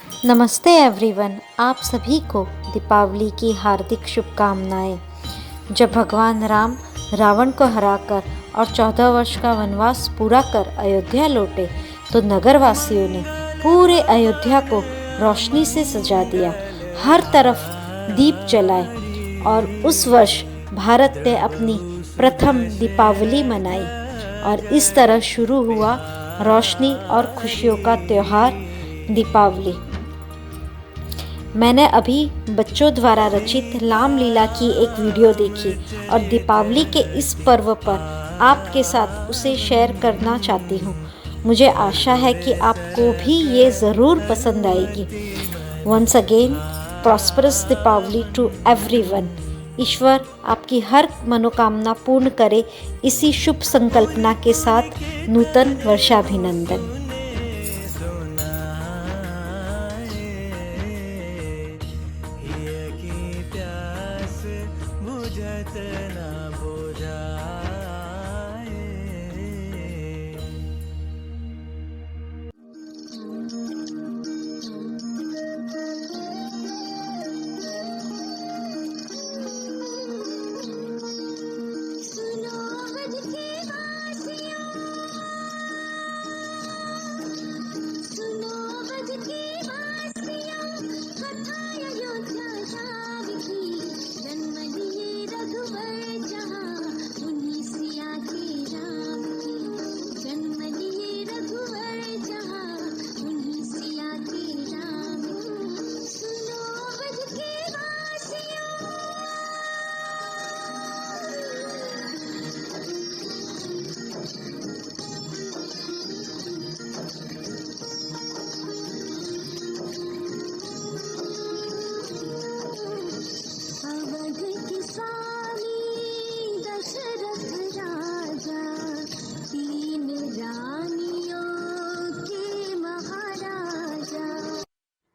नमस्ते एवरीवन, आप सभी को दीपावली की हार्दिक शुभकामनाएं। जब भगवान राम रावण को हराकर और 14 वर्ष का वनवास पूरा कर अयोध्या लौटे तो नगरवासियों ने पूरे अयोध्या को रोशनी से सजा दिया। हर तरफ दीप जलाए और उस वर्ष भारत ने अपनी प्रथम दीपावली मनाई और इस तरह शुरू हुआ रोशनी और खुशियों का त्यौहार दीपावली। मैंने अभी बच्चों द्वारा रचित रामलीला की एक वीडियो देखी और दीपावली के इस पर्व पर आपके साथ उसे शेयर करना चाहती हूँ। मुझे आशा है कि आपको भी ये ज़रूर पसंद आएगी। Once again prosperous Deepavali to everyone. ईश्वर आपकी हर मनोकामना पूर्ण करे, इसी शुभ संकल्पना के साथ नूतन वर्षाभिनंदन। बुझत ना बुझाए।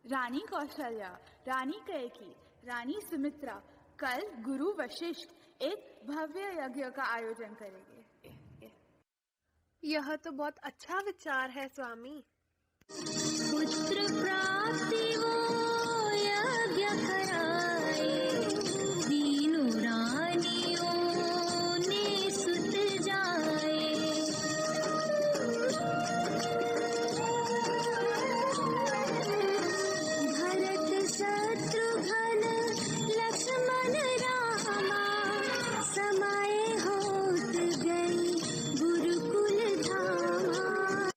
रानी कौशल्या, रानी कैकेयी, रानी सुमित्रा कल गुरु वशिष्ठ एक भव्य यज्ञ का आयोजन करेंगे। यह तो बहुत अच्छा विचार है स्वामी। पुत्र प्राप्ति वो यज्ञ कराए, तीनों रानियों ने सुत जाए। भरत शत्रुघ्न लक्ष्मण रामा, समाए होत गई गुरुकुल धामा।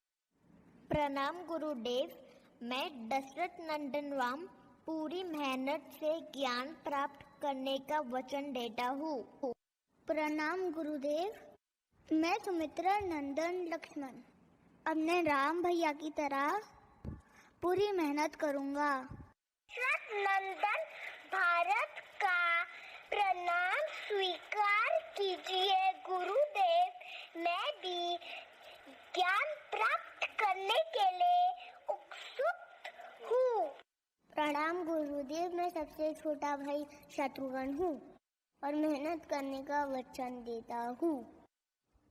प्रणाम गुरुदेव, मैं दशरथ नंदन राम पूरी मेहनत से ज्ञान प्राप्त करने का वचन देता हूँ। प्रणाम गुरुदेव, मैं सुमित्रा नंदन लक्ष्मण अपने राम भैया की तरह पूरी मेहनत करूँगा। दशरथ नंदन भारत का प्रणाम स्वीकार कीजिए गुरुदेव, मैं भी ज्ञान प्राप्त करने के लिए उत्सुक हूँ। प्रणाम गुरुदेव, मैं सबसे छोटा भाई शत्रुघ्न हूँ और मेहनत करने का वचन देता हूँ।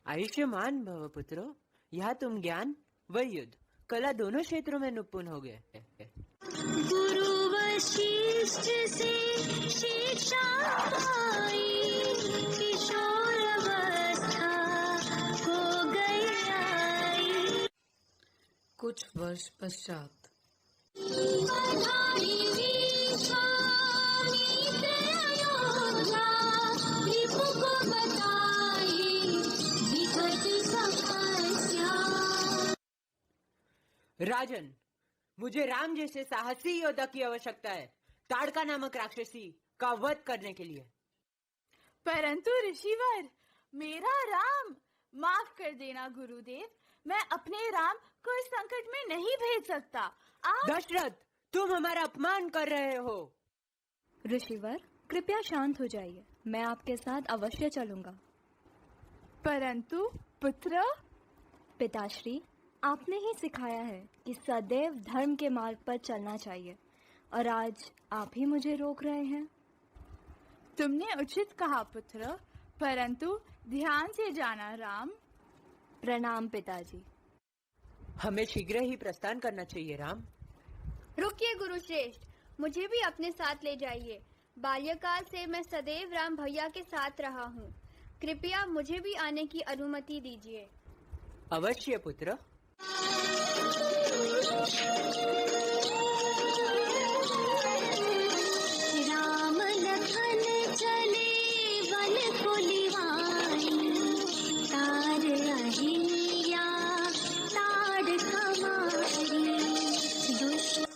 आयुष्मान भव पुत्रो, यहाँ तुम ज्ञान व युद्ध कला दोनों क्षेत्रों में निपुण हो गए। गुरु वशिष्ठ से शिक्षा पाई, किशोरावस्था हो गई आई। कुछ वर्ष पश्चात राजन, मुझे राम जैसे साहसी योद्धा की आवश्यकता है ताड़का नामक राक्षसी का वध करने के लिए। परंतु ऋषिवर, मेरा राम माफ कर देना गुरुदेव, मैं अपने राम को इस संकट में नहीं भेज सकता। आप दशरथ, तुम हमारा अपमान कर रहे हो। ऋषिवर, कृपया शांत हो जाइए, मैं आपके साथ अवश्य चलूंगा। परंतु पुत्र, पिताश्री, आपने ही सिखाया है कि सदैव धर्म के मार्ग पर चलना चाहिए और आज आप ही मुझे रोक रहे हैं। तुमने उचित कहा पुत्र, परंतु ध्यान से जाना राम। प्रणाम पिताजी। हमें शीघ्र ही प्रस्थान करना चाहिए राम। रुकिए गुरुश्रेष्ठ, मुझे भी अपने साथ ले जाइए। बाल्यकाल से मैं सदैव राम भैया के साथ रहा हूँ। कृपया मुझे भी आने की अनुमति दीजिए। अवश्य पुत्र। राम लखन चले वन को लिवाई, तार अहिल्या ताड़ कमारी। दुष्ट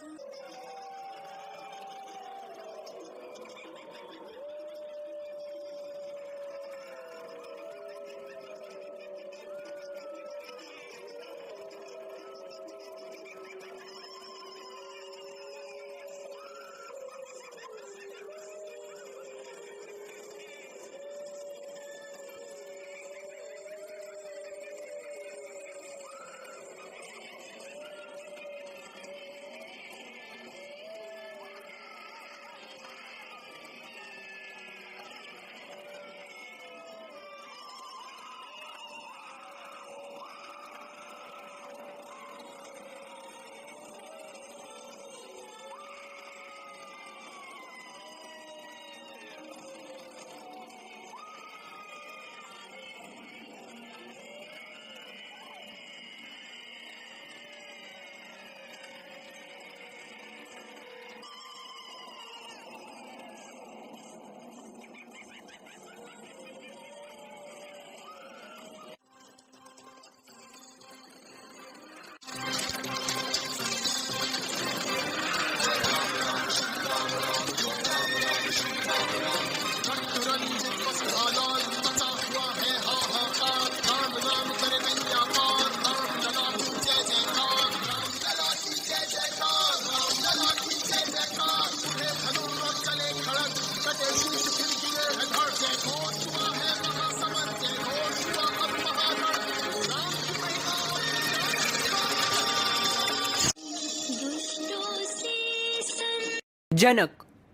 जनक,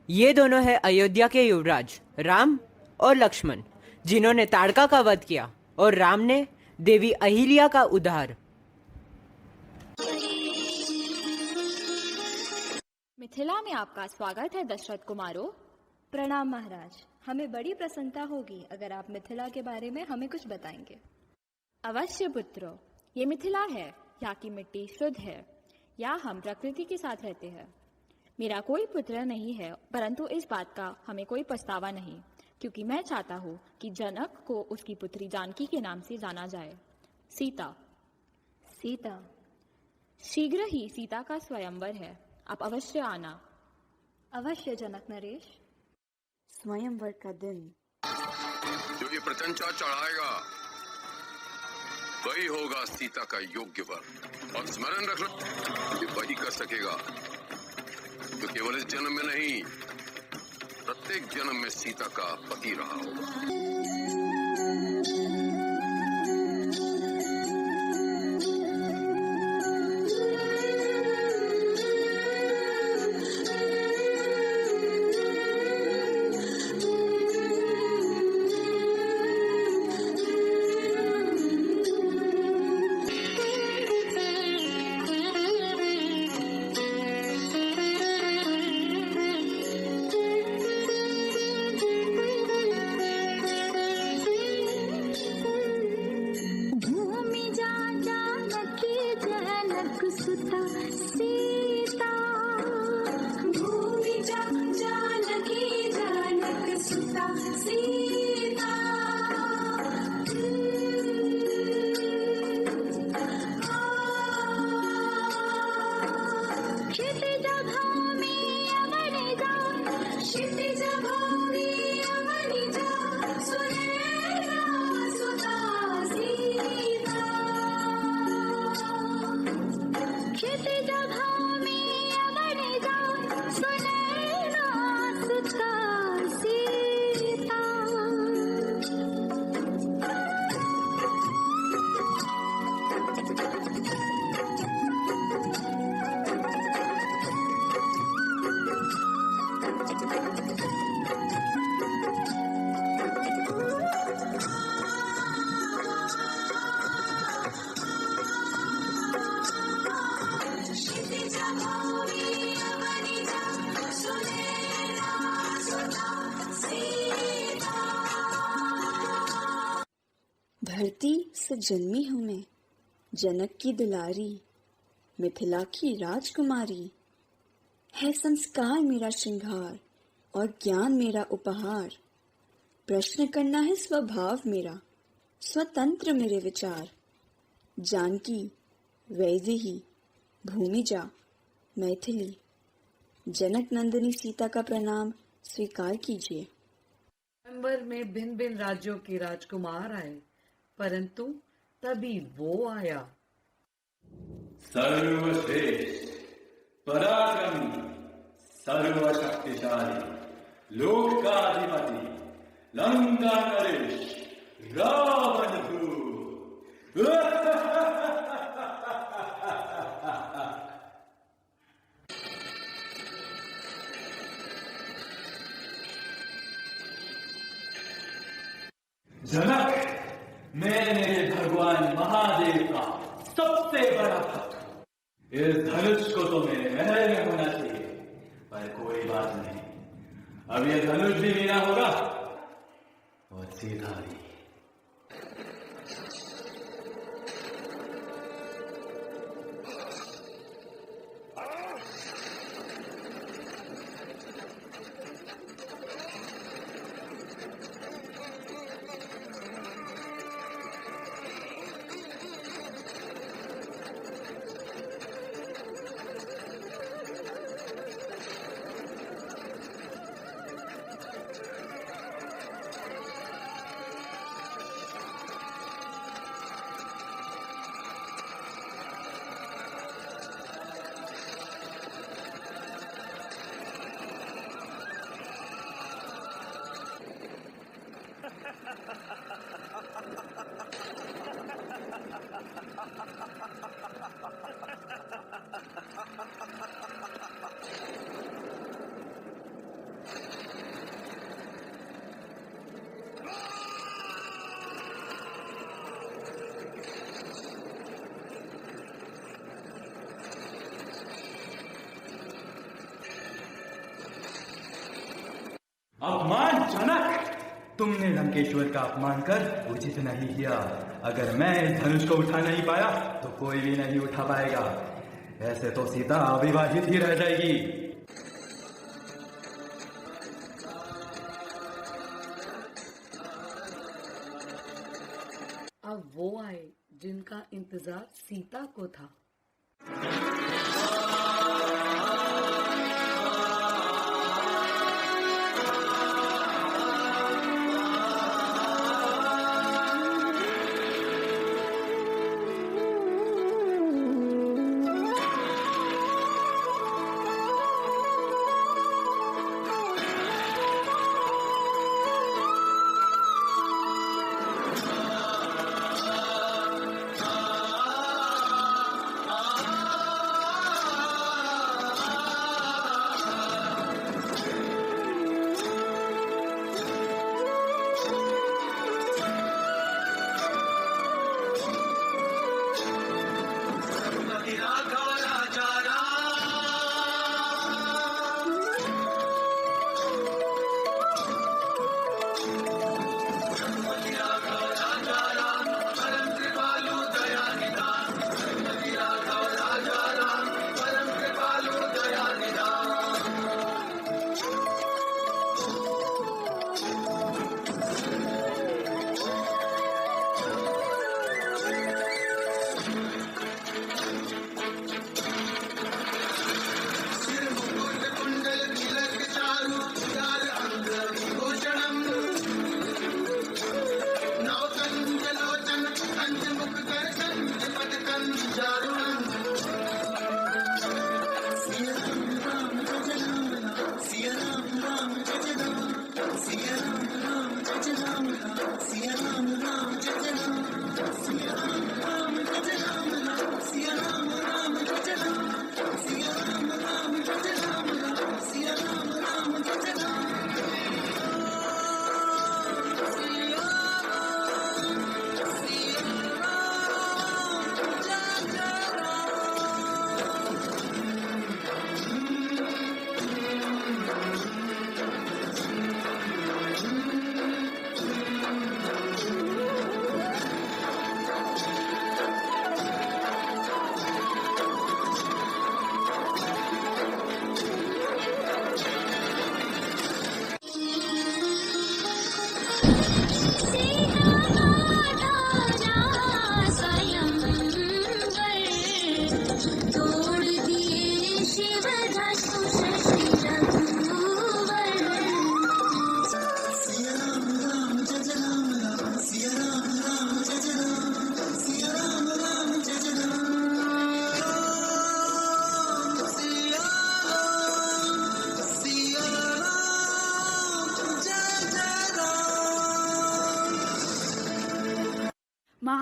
ये दोनों है अयोध्या के युवराज राम और लक्ष्मण, जिन्होंने ताड़का का वध किया, और राम ने देवी अहिल्या का उद्धार। मिथिला में आपका स्वागत है दशरथ कुमारों। प्रणाम महाराज। हमें बड़ी प्रसन्नता होगी अगर आप मिथिला के बारे में हमें कुछ बताएंगे। अवश्य पुत्रो, ये मिथिला है। यहाँ की मिट्टी शुद्ध है। यहाँ हम प्रकृति के साथ रहते हैं। मेरा कोई पुत्र नहीं है, परंतु इस बात का हमें कोई पछतावा नहीं, क्योंकि मैं चाहता हूँ कि जनक को उसकी पुत्री जानकी के नाम से जाना जाए। सीता। सीता। शीघ्र ही सीता का स्वयंवर है, आप अवश्य आना। अवश्य जनक नरेश। स्वयंवर का दिन जो ये प्रत्यंचा चढ़ाएगा वही होगा सीता का योग्य वर। और स्मरण रखना, ये वही कर सकेगा जो केवल इस जन्म में नहीं, प्रत्येक जन्म में सीता का पति रहा होगा। धरती से जन्मी हूँ मैं, जनक की दुलारी, मिथिला की राजकुमारी। है संस्कार मेरा श्रृंगार और ज्ञान मेरा उपहार। प्रश्न करना है स्वभाव मेरा, स्वतंत्र मेरे विचार। जानकी, वैदेही, भूमिजा, मैथिली। जनक नंदिनी सीता का प्रणाम स्वीकार कीजिए। स्वयंवर में भिन्न भिन्न राज्यों के राजकुमार आए, परंतु तभी वो आया। सर्वश्रेष्ठ, पराक्रमी, सर्वशक्तिशाली, लोक का अधिपति, लंका नरेश, रावण जनक, मैं मेरे भगवान महादेव का सबसे बड़ा भक्त हूं। इस धनुष को तो मेरे महल में होना चाहिए, पर कोई बात नहीं, अब यह धनुष भी मेरा होगा और सीधा भी। अपमानजनक! तुमने लंकेश्वर का अपमान कर उचित नहीं किया। अगर मैं इस धनुष को उठा नहीं पाया तो कोई भी नहीं उठा पाएगा। ऐसे तो सीता अविवाहित ही रह जाएगी। अब वो आए जिनका इंतजार सीता को था।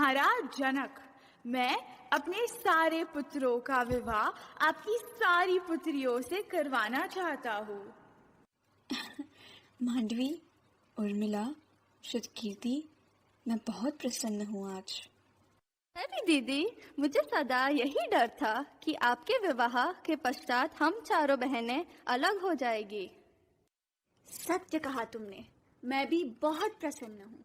महाराज जनक, मैं अपने सारे पुत्रों का विवाह आपकी सारी पुत्रियों से करवाना चाहता हूँ। मांडवी, उर्मिला, श्रुतकीर्ति, मैं बहुत प्रसन्न हूँ आज। अरे दीदी, मुझे सदा यही डर था कि आपके विवाह के पश्चात हम चारों बहनें अलग हो जाएगी। सत्य कहा तुमने, मैं भी बहुत प्रसन्न हूँ।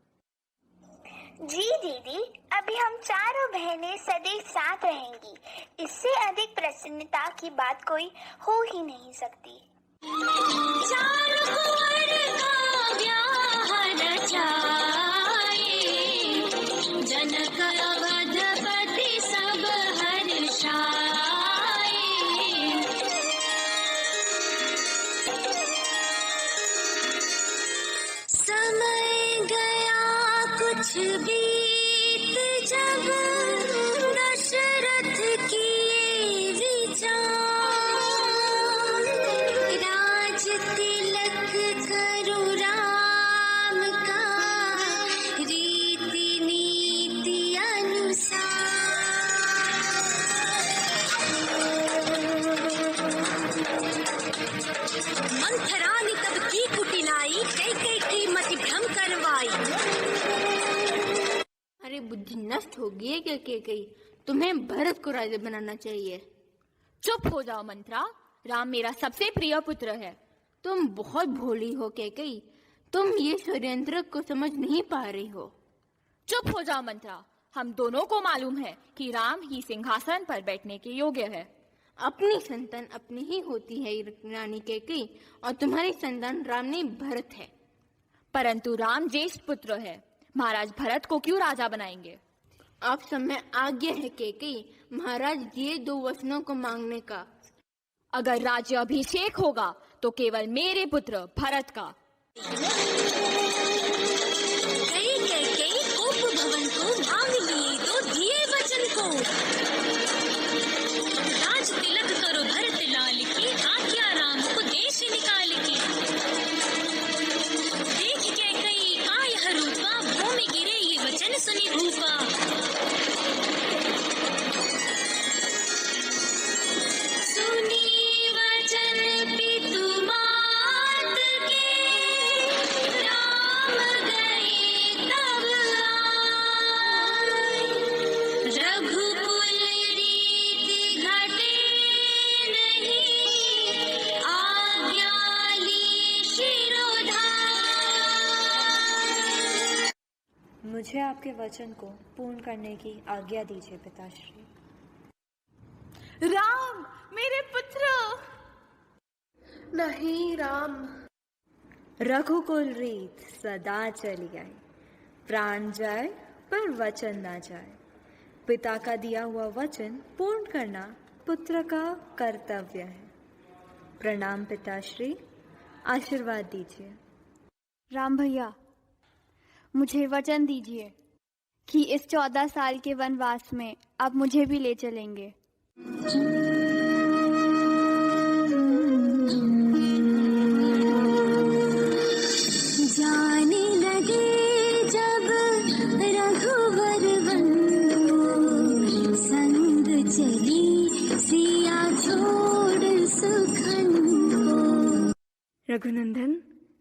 जी दीदी, अभी हम चारों बहनें सदैव साथ रहेंगी। इससे अधिक प्रसन्नता की बात कोई हो ही नहीं सकती। चार कुंवर का ब्याह रचाए, जनक अवधपति सब हर्षाए। समय गया कुछ बीत जब दशरथ किए विचार, राज तिलक करु राम का रीति नीति अनुसार। मंथरा ने तब की कुटिलाई, कई की मति भ्रम करवाई। अरे बुद्धि नष्ट हो गई है क्या कई? तुम्हें भरत को राजा बनाना चाहिए। चुप हो जाओ मंत्रा, राम मेरा सबसे प्रिय पुत्र है। तुम बहुत भोली हो कई, तुम ये षड्यंत्र को समझ नहीं पा रही हो। चुप हो जाओ मंत्रा, हम दोनों को मालूम है कि राम ही सिंहासन पर बैठने के योग्य है। अपनी संतान अपनी ही होती है रानी कई, और तुम्हारी संतान राम नहीं भरत है। परंतु राम ज्येष्ठ पुत्र है, महाराज भरत को क्यों राजा बनाएंगे? आप समय आज्ञा है कई, महाराज ये दो वचनों को मांगने का। अगर राज्य अभिषेक होगा तो केवल मेरे पुत्र भरत का। कई उपभवन को मांग लिए तो दिए वचन को, राज तिलक करो भरत लाल की, आज्ञा राम को देश निकाल की। देख के कई काय रूपा, भूमि गिरे ये वचन सुनी भूपा। सुनी वचन पितु मात के, राम गए तब आए। रघुकुल रीति घटे नहीं, आज्ञा ली शिरोधार्य। मुझे आपके वचन को पूर्ण करने की आज्ञा दीजिए पिताश्री। राम, मेरे पुत्र। नहीं राम। रघुकुल रीत सदा चली आई, प्राण जाए पर वचन ना जाए। पिता का दिया हुआ वचन पूर्ण करना पुत्र का कर्तव्य है। प्रणाम पिताश्री, आशीर्वाद दीजिए। राम भैया, मुझे वचन दीजिए कि इस 14 साल के वनवास में आप मुझे भी ले चलेंगे। जाने लगे जब रघुवर वंदो, संग चली सिया छोड़ सुखन को। रघुनंदन,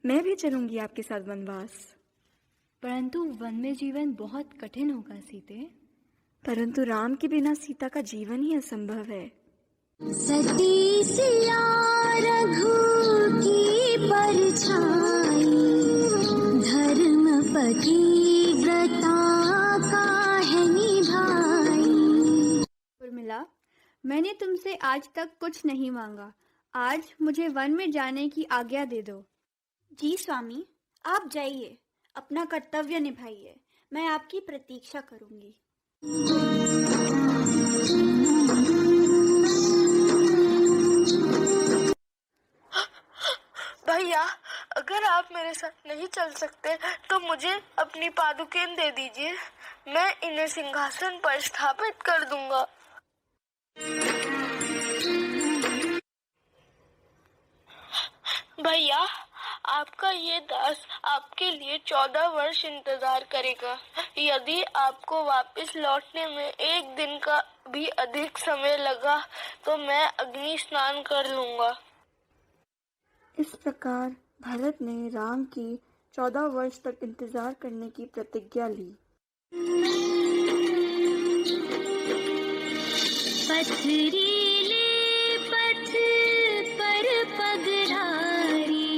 मैं भी चलूंगी आपके साथ वनवास। परंतु वन में जीवन बहुत कठिन होगा सीते। परंतु राम के बिना सीता का जीवन ही असंभव है। सती सिया रघु की परछाई, धर्मपति व्रता का है निभाई। उर्मिला, मैंने तुमसे आज तक कुछ नहीं मांगा। आज मुझे वन में जाने की आज्ञा दे दो। जी स्वामी, आप जाइए, अपना कर्तव्य निभाइए। मैं आपकी प्रतीक्षा करूंगी। भैया, अगर आप मेरे साथ नहीं चल सकते तो मुझे अपनी पादुकें दे दीजिए, मैं इन्हें सिंहासन पर स्थापित कर दूंगा। भैया, आपका ये दास आपके लिए 14 वर्ष इंतजार करेगा। यदि आपको वापस लौटने में एक दिन का भी अधिक समय लगा तो मैं अग्नि स्नान कर लूंगा। इस प्रकार भरत ने राम की 14 वर्ष तक इंतजार करने की प्रतिज्ञा ली। पथरीले पथ पर पगधारी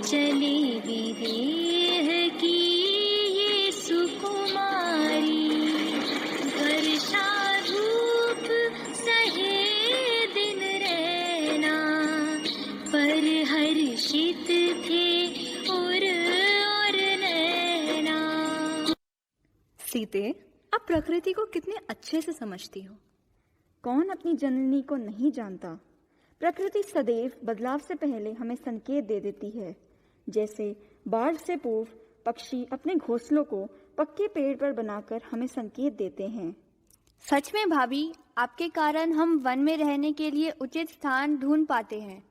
चले विदेह की ये सुकुमारी, वर्षा धूप सहे दिन रहना, पर हर्षित थे और नैना। सीते, आप प्रकृति को कितने अच्छे से समझती हो। कौन अपनी जननी को नहीं जानता। प्रकृति सदैव बदलाव से पहले हमें संकेत दे देती है। जैसे बाढ़ से पूर्व पक्षी अपने घोंसलों को पक्के पेड़ पर बनाकर हमें संकेत देते हैं। सच में भाभी, आपके कारण हम वन में रहने के लिए उचित स्थान ढूंढ पाते हैं।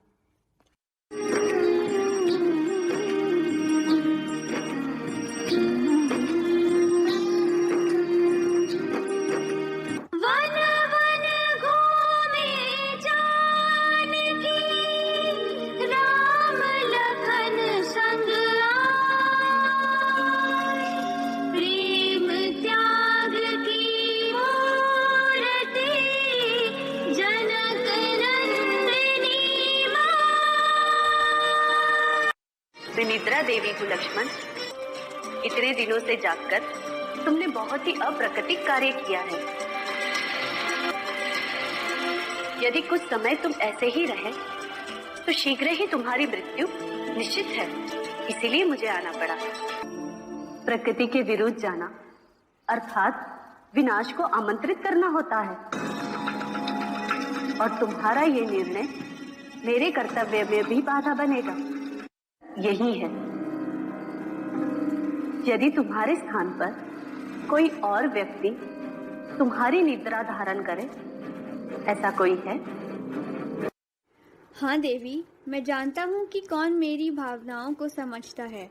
निद्रा देवी को लक्ष्मण, इतने दिनों से जागकर तुमने बहुत ही अप्राकृतिक कार्य किया है। यदि कुछ समय तुम ऐसे ही रहे तो शीघ्र ही तुम्हारी मृत्यु निश्चित है। इसीलिए मुझे आना पड़ा। प्रकृति के विरुद्ध जाना अर्थात विनाश को आमंत्रित करना होता है, और तुम्हारा ये निर्णय मेरे कर्तव्य में भी बाधा बनेगा। यही है, यदि तुम्हारे स्थान पर कोई और व्यक्ति तुम्हारी निद्रा धारण करे, ऐसा कोई है? हाँ देवी, मैं जानता हूँ कि कौन मेरी भावनाओं को समझता है,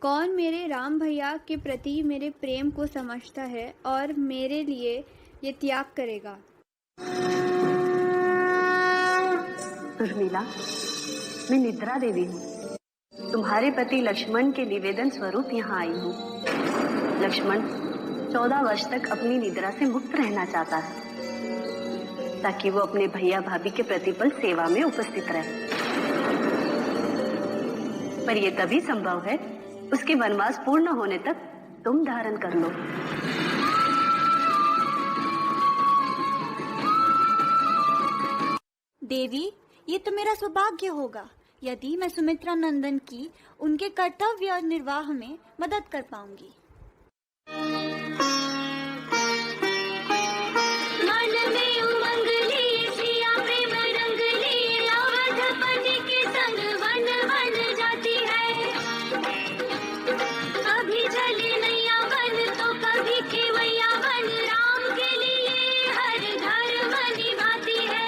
कौन मेरे राम भैया के प्रति मेरे प्रेम को समझता है और मेरे लिए ये त्याग करेगा। उर्मिला, मैं निद्रा देवी हूँ। तुम्हारे पति लक्ष्मण के निवेदन स्वरूप यहाँ आई हूँ। लक्ष्मण 14 वर्ष तक अपनी निद्रा से मुक्त रहना चाहता है, ताकि वो अपने भैया भाभी के प्रतिपल सेवा में उपस्थित रहे। पर यह तभी संभव है उसके वनवास पूर्ण होने तक तुम धारण कर लो। देवी, ये तो मेरा सौभाग्य होगा यदि मैं सुमित्रा नंदन की उनके कर्तव्य निर्वाह में मदद कर पाऊंगी। मन में उमंग लिए सिया प्रेम रंग लिए, अवधपति के संग वन वन जाती है। कभी चली नैया वन तो कभी खेवैया वन, राम के लिए हर धर्म निभाती है।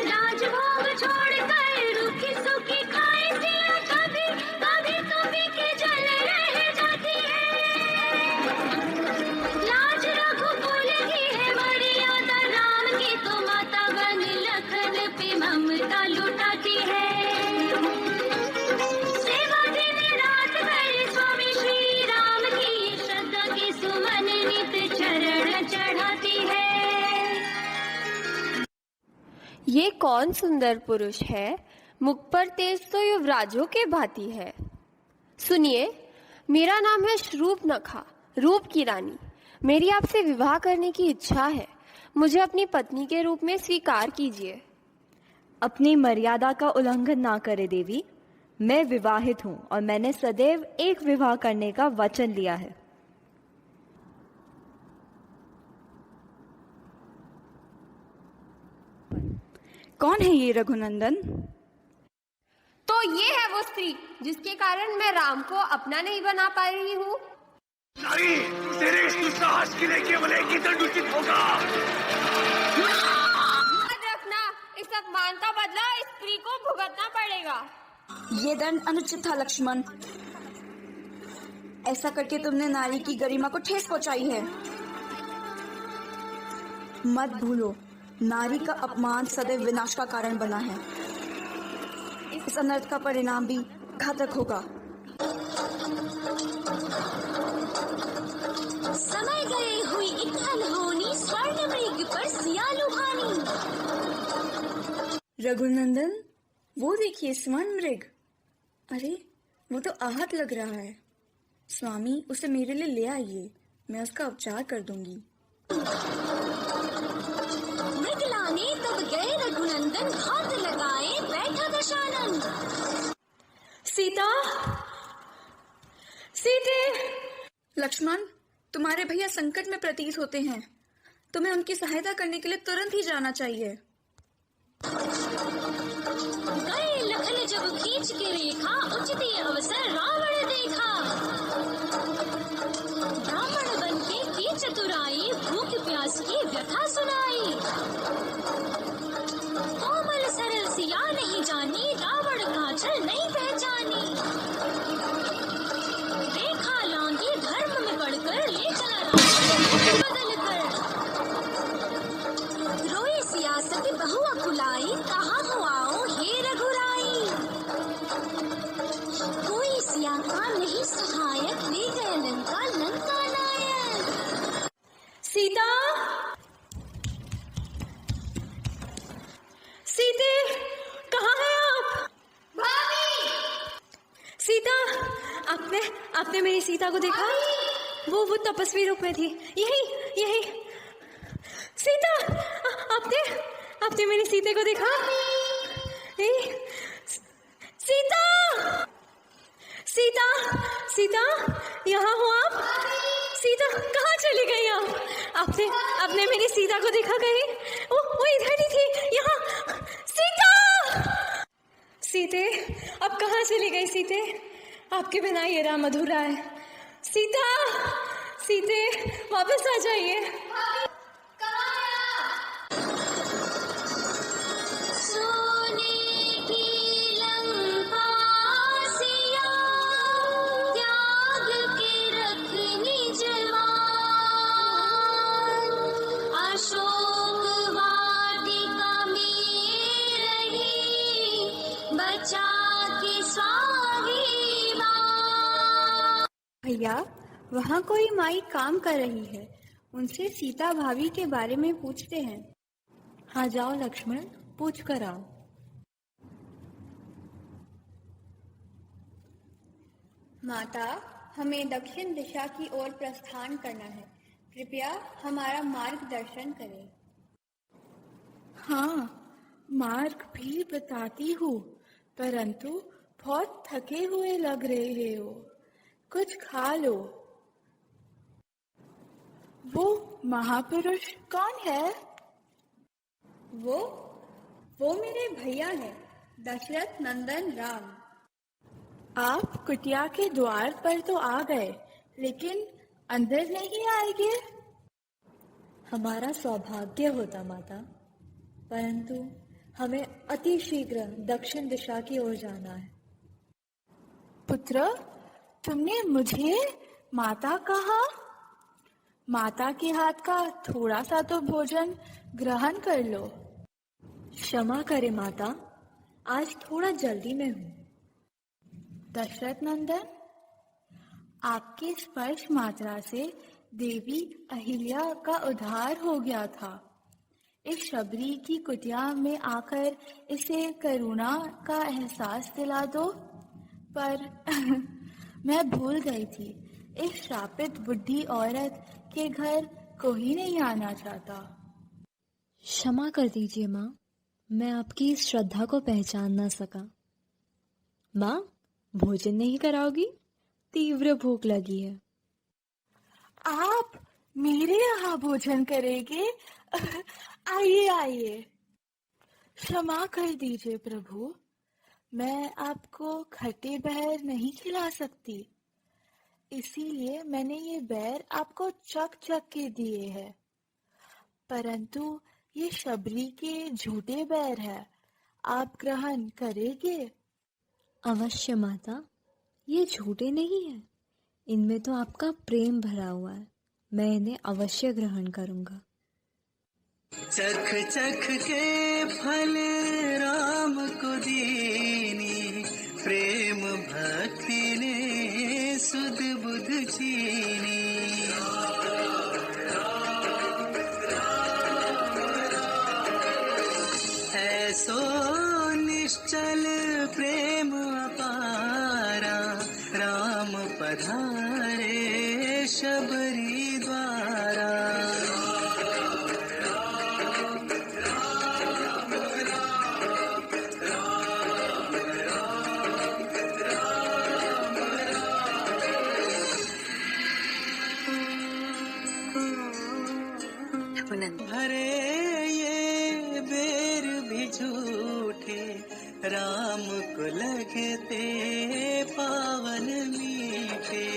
राजभोग छोड़कर रूखी सूखी खाए सिया, कभी कभी कभी के जल रह जाती है। लाज रघुकुल की है मर्यादा, राम की तो माता बन लखन पे ममता लुटाती है। सेवा दिन रात करे स्वामी श्री राम की, श्रद्धा के सुमन नित चरण चढ़ाती है। ये कौन सुंदर पुरुष है? मुख पर तेज तो युवराजों के भांति है। सुनिए, मेरा नाम है श्रूपनखा, रूप की रानी। मेरी आपसे विवाह करने की इच्छा है। मुझे अपनी पत्नी के रूप में स्वीकार कीजिए। अपनी मर्यादा का उल्लंघन ना करे देवी। मैं विवाहित हूँ और मैंने सदैव एक विवाह करने का वचन लिया है। कौन है ये रघुनंदन? तो ये है वो स्त्री जिसके कारण मैं राम को अपना नहीं बना पा रही हूँ। नारी, तेरे इस दुस्साहस के लिए केवल एक ही दंड उचित होगा। याद रखना, इस अपमान का बदला इस स्त्री को भुगतना पड़ेगा। ये दंड अनुचित था लक्ष्मण। ऐसा करके तुमने नारी की गरिमा को ठेस पहुंचाई है। मत भूलो, नारी का अपमान सदैव विनाश का कारण बना है। इस अनर्थ का परिणाम भी घातक होगा। समय गए हुई एक अनहोनी स्वर्ण मृग पर सिया लुभानी। रघुनंदन, वो देखिए स्वर्ण मृग। अरे वो तो आहत लग रहा है। स्वामी, उसे मेरे लिए ले आइए, मैं उसका उपचार कर दूंगी। मृग लाने तब गए रघुनंदन, हाथ लगाए बैठा दशानन। सीता, सीते। लक्ष्मण, तुम्हारे भैया संकट में प्रतीत होते हैं। तुम्हें उनकी सहायता करने के लिए तुरंत ही जाना चाहिए। गए लखन जब खींच के रेखा, उचित ये अवसर रावण देखा। ब्राह्मण बन के की चतुराई, भूख प्यास की व्यथा सुनाई। कोमल सरल सिया नहीं जानी, रावण का छल नहीं पहचानी। रेखा लांगी धर्म में पड़कर, ले चला रावण बदल कर। रोई सियासत बहुआ कुलाई, कहाँ हो आओ हे रघुराई। कोई सिया का नहीं सहायक, ले गए लंका लंका नायक। सीता, सीते, कहाँ हैं आप? सीता, आपने मेरी सीता को देखा? वो तपस्वी रूप में थी। यही सीता, आपने मेरी सीते को देखा? सीता, यहाँ हो आप? सीता, कहाँ चली गई आप? आपने मेरी सीता को देखा कहीं? वो इधर ही थी, यहाँ। सीते, अब कहाँ चली गई सीते? आपके बिना ये राम अधूरा है। सीते, वापस आ जाइए। सोने की लंका सिया, त्याग के रखनी जवान। अशोक वाटिका में रही, बचा के स्वाभिमान। भैया, वहाँ कोई माई काम कर रही है, उनसे सीता भाभी के बारे में पूछते हैं। हाँ, जाओ लक्ष्मण, पूछ कर आओ। माता, हमें दक्षिण दिशा की ओर प्रस्थान करना है, कृपया हमारा मार्गदर्शन करें। हाँ, मार्ग भी बताती हूँ, परंतु बहुत थके हुए लग रहे हो, कुछ खा लो। वो महापुरुष कौन है? वो मेरे भैया हैं, दशरथ नंदन राम। आप कुटिया के द्वार पर तो आ गए, लेकिन अंदर नहीं आएंगे? हमारा सौभाग्य होता माता, परंतु हमें अति शीघ्र दक्षिण दिशा की ओर जाना है। पुत्र, तुमने मुझे माता कहा? माता के हाथ का थोड़ा सा तो भोजन ग्रहण कर लो। क्षमा करे माता, आज थोड़ा जल्दी में हूँ। दशरथ नंदन, आपके स्पर्श मात्रा से देवी अहिल्या का उद्धार हो गया था। इस शबरी की कुटिया में आकर इसे करुणा का एहसास दिला दो। पर मैं भूल गई थी, इस श्रापित बुढ़ी औरत के घर कोई नहीं आना चाहता। क्षमा कर दीजिए माँ, मैं आपकी इस श्रद्धा को पहचान ना सका। माँ, भोजन नहीं कराओगी? तीव्र भूख लगी है। आप मेरे यहाँ भोजन करेंगे? आइए आइए। क्षमा कर दीजिए प्रभु, मैं आपको खट्टे बैर नहीं खिला सकती, इसीलिए मैंने ये बैर आपको चख चख के दिए हैं। परंतु ये शबरी के झूठे बैर है, आप ग्रहण करेंगे? अवश्य माता, ये झूठे नहीं है। इनमें तो आपका प्रेम भरा हुआ है। मैं इन्हें अवश्य ग्रहण करूंगा। चख चख के फल राम को दीनी, प्रेम भक्ति ने सुध बुध चीनी। ऐसो निश्चल प्रेम अपारा, राम पधारे शबरी द्वारा। भरे ये बेर भी झूठे, राम को लगते पावन मीठे।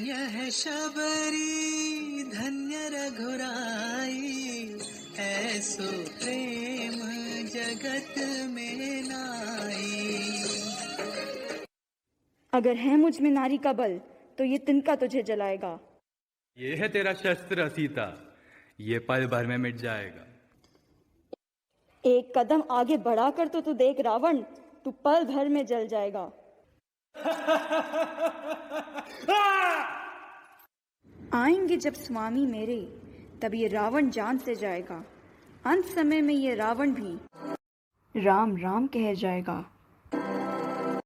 यह शबरी धन्य रघुराई, ऐसो प्रेम जगत में नाई। अगर है मुझ में नारी का बल तो ये तिनका तुझे जलाएगा। ये है तेरा शस्त्र सीता, ये पल भर में मिट जाएगा। एक कदम आगे बढ़ाकर तो तू देख रावण, तू पल भर में जल जाएगा। आएंगे जब स्वामी मेरे, तब ये रावण जान से जाएगा। अंत समय में ये रावण भी राम राम कह जाएगा।